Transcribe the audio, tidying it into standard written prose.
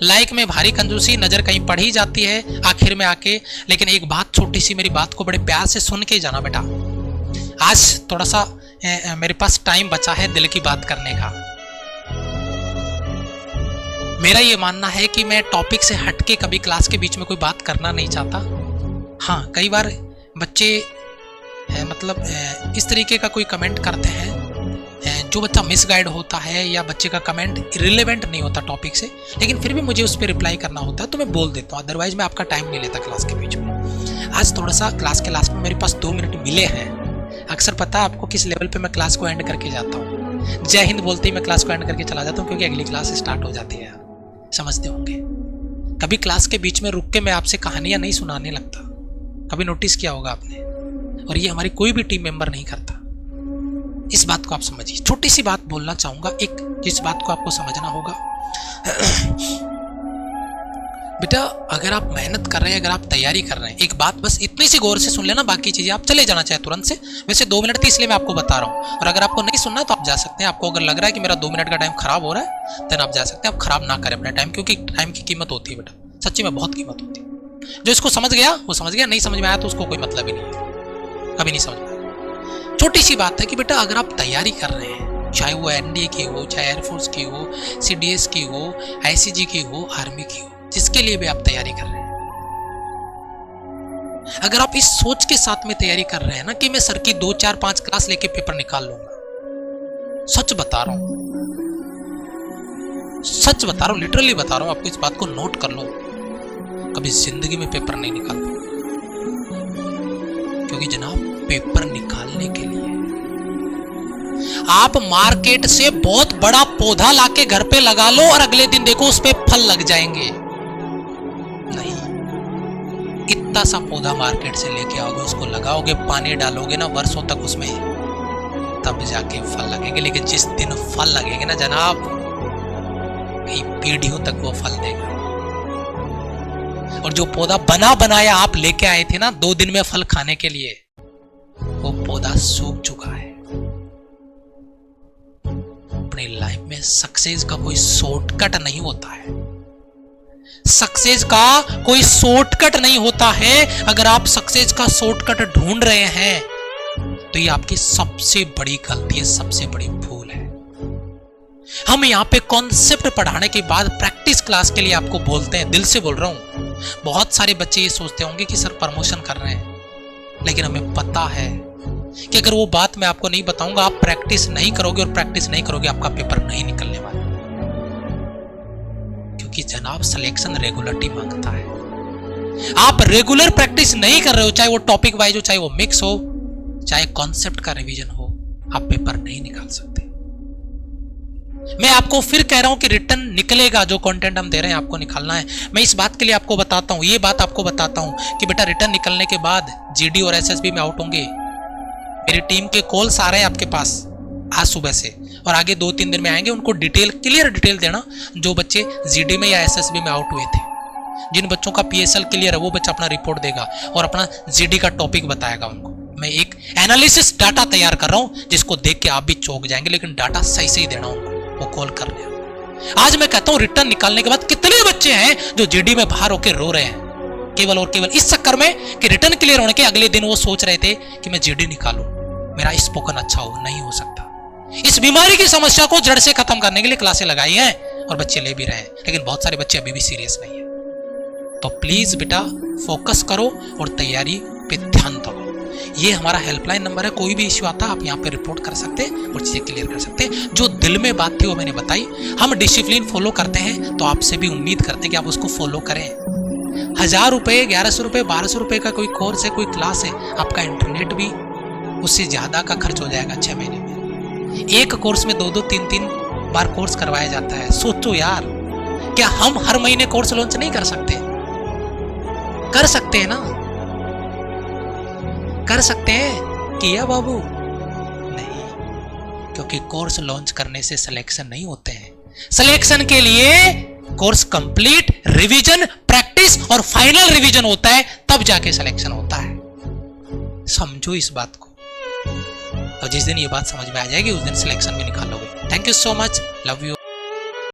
Like में भारी कंजूसी, नजर कहीं पड़ ही जाती है आखिर में आके। लेकिन एक बात, छोटी सी मेरी बात को बड़े प्यार से सुन के जाना बेटा। आज थोड़ा सा मेरे पास टाइम बचा है दिल की बात करने का। मेरा ये मानना है कि मैं टॉपिक से हटके कभी क्लास के बीच में कोई बात करना नहीं चाहता। हाँ, कई बार बच्चे इस तरीके का कोई कमेंट करते हैं जो बच्चा मिसगाइड होता है या बच्चे का कमेंट रिलेवेंट नहीं होता टॉपिक से, लेकिन फिर भी मुझे उस पर रिप्लाई करना होता है तो मैं बोल देता हूँ। अदरवाइज मैं आपका टाइम नहीं लेता क्लास के बीच में। आज थोड़ा सा क्लास के लास्ट में मेरे पास 2 मिनट मिले हैं। अक्सर पता है आपको किस लेवल पे मैं क्लास को एंड करके जाता हूँ? जय हिंद बोलते ही मैं क्लास को एंड करके चला जाता हूँ, क्योंकि अगली क्लास स्टार्ट हो जाती है। समझते होंगे। कभी क्लास के बीच में रुक के मैं आपसे कहानियां नहीं सुनाने लगता। कभी नोटिस किया होगा आपने? और ये हमारी कोई भी टीम मेंबर नहीं करता। इस बात को आप समझिए। छोटी सी बात बोलना चाहूंगा, एक जिस बात को आपको समझना होगा। बेटा, अगर आप मेहनत कर रहे हैं, अगर आप तैयारी कर रहे हैं, एक बात बस इतनी सी गौर से सुन लेना, बाकी चीजें आप चले जाना चाहे तुरंत से। वैसे 2 मिनट थी इसलिए मैं आपको बता रहा हूँ, और अगर आपको नहीं सुनना तो आप जा सकते हैं। आपको अगर लग रहा है कि मेरा 2 मिनट का टाइम खराब हो रहा है तो आप जा सकते हैं। आप खराब ना करें अपना टाइम, क्योंकि टाइम की कीमत होती है बेटा, सच्ची में बहुत कीमत होती है। जो इसको समझ गया वो समझ गया, नहीं समझ में आया तो उसको कोई मतलब ही नहीं है, कभी नहीं समझ में आया। छोटी सी बात है कि बेटा अगर आप तैयारी कर रहे हैं, चाहे वो एनडीए की हो, चाहे एयरफोर्स की हो, सीडीएस की हो, आईसीजी की हो, आर्मी की हो, जिसके लिए भी आप तैयारी कर रहे हैं, अगर आप इस सोच के साथ में तैयारी कर रहे हैं ना कि मैं सर की 2, 4, 5 क्लास लेके पेपर निकाल लूंगा, सच बता रहा हूं, सच बता रहा हूं, लिटरली बता रहा हूं आपको, इस बात को नोट कर लो, कभी जिंदगी में पेपर नहीं निकाल पाओगे। क्योंकि जनाब, पेपर निकालने के लिए आप मार्केट से बहुत बड़ा पौधा लाके घर पे लगा लो और अगले दिन देखो उस पे फल लग जाएंगे। नहीं, इतना सा पौधा मार्केट से लेके आओगे, उसको लगाओगे, पानी डालोगे ना वर्षों तक उसमें, तब जाके फल लगेंगे। लेकिन जिस दिन फल लगेंगे ना जनाब, कई पीढ़ियों तक वो फल देगा। और जो पौधा बना बनाया आप लेके आए थे ना 2 दिन में फल खाने के लिए, वो पौधा सूख चुका है। अपनी लाइफ में सक्सेस का कोई शॉर्टकट नहीं होता है। सक्सेस का कोई शॉर्टकट नहीं होता है। अगर आप सक्सेस का शॉर्टकट ढूंढ रहे हैं तो ये आपकी सबसे बड़ी गलती है, सबसे बड़ी भूल है। हम यहां पे कॉन्सेप्ट पढ़ाने के बाद प्रैक्टिस क्लास के लिए आपको बोलते हैं, दिल से बोल रहा हूं। बहुत सारे बच्चे ये सोचते होंगे कि सर प्रमोशन कर रहे हैं, लेकिन हमें पता है कि अगर वो बात मैं आपको नहीं बताऊंगा, आप प्रैक्टिस नहीं करोगे, और प्रैक्टिस नहीं करोगे आपका पेपर नहीं निकलने वाला। क्योंकि जनाब, सिलेक्शन रेगुलरिटी मांगता है। आप रेगुलर प्रैक्टिस नहीं कर रहे हो, चाहे वो टॉपिक वाइज हो, चाहे वो मिक्स हो, चाहे कॉन्सेप्ट का रिवीजन हो, आप पेपर नहीं निकाल सकते। मैं आपको फिर कह रहा हूं कि रिटर्न निकलेगा। जो कंटेंट हम दे रहे हैं आपको निकालना है। मैं इस बात के लिए आपको बताता हूं, ये बात आपको बताता हूं कि बेटा रिटर्न निकलने के बाद जीडी और एसएसबी में आउट होंगे। मेरी टीम के कॉल्स आ रहे हैं आपके पास आज सुबह से, और आगे 2-3 दिन में आएंगे। उनको डिटेल, क्लियर डिटेल देना, जो बच्चे जीडी में या एसएसबी में आउट हुए थे। जिन बच्चों का पीएसएल क्लियर है वो बच्चा अपना रिपोर्ट देगा और अपना जीडी का टॉपिक बताएगा उनको। मैं एक एनालिसिस डाटा तैयार कर रहा हूं जिसको देख के आप भी चौंक जाएंगे, लेकिन डाटा सही से ही देना उनको, वो कॉल कर ले। आज मैं कहता हूं रिटर्न निकालने के बाद कितने बच्चे हैं जो जीडी में बाहर होकर रो रहे हैं, केवल और केवल इस चक्कर में कि रिटर्न क्लियर होने के अगले दिन वो सोच रहे थे कि मैं जीडी निकालूं, मेरा स्पोकन अच्छा हो। नहीं हो सकता। इस बीमारी की समस्या को जड़ से खत्म करने के लिए क्लासें लगाई हैं और बच्चे ले भी रहे हैं, लेकिन बहुत सारे बच्चे अभी भी सीरियस नहीं है। तो प्लीज बेटा फोकस करो और तैयारी पे ध्यान दो। ये हमारा हेल्पलाइन नंबर है, कोई भी इश्यू आता है आप यहाँ पे रिपोर्ट कर सकते हैं और चीजें क्लियर कर सकते हैं। जो दिल में बात थी वो मैंने बताई। हम डिसिप्लिन फॉलो करते हैं तो आपसे भी उम्मीद करते हैं कि आप उसको फॉलो करें। 1000 रुपए, 1100 रुपए, 1200 रुपए का कोई कोर्स है, कोई क्लास है, आपका इंटरनेट भी उससे ज्यादा का खर्च हो जाएगा 6 महीने में। एक कोर्स में 2-2, 3-3 बार कोर्स करवाया जाता है। सोचो यार, क्या हम हर महीने कोर्स लॉन्च नहीं कर सकते? कर सकते हैं ना, कर सकते हैं। किया बाबू? नहीं, क्योंकि कोर्स लॉन्च करने से सिलेक्शन नहीं होते हैं। सिलेक्शन के लिए कोर्स कंप्लीट, रिवीजन, प्रैक्टिस और फाइनल रिवीजन होता है, तब जाके सिलेक्शन होता है। समझो इस बात को, और जिस दिन ये बात समझ में आ जाएगी उस दिन सिलेक्शन भी निकालोगे। Thank you so much, love you.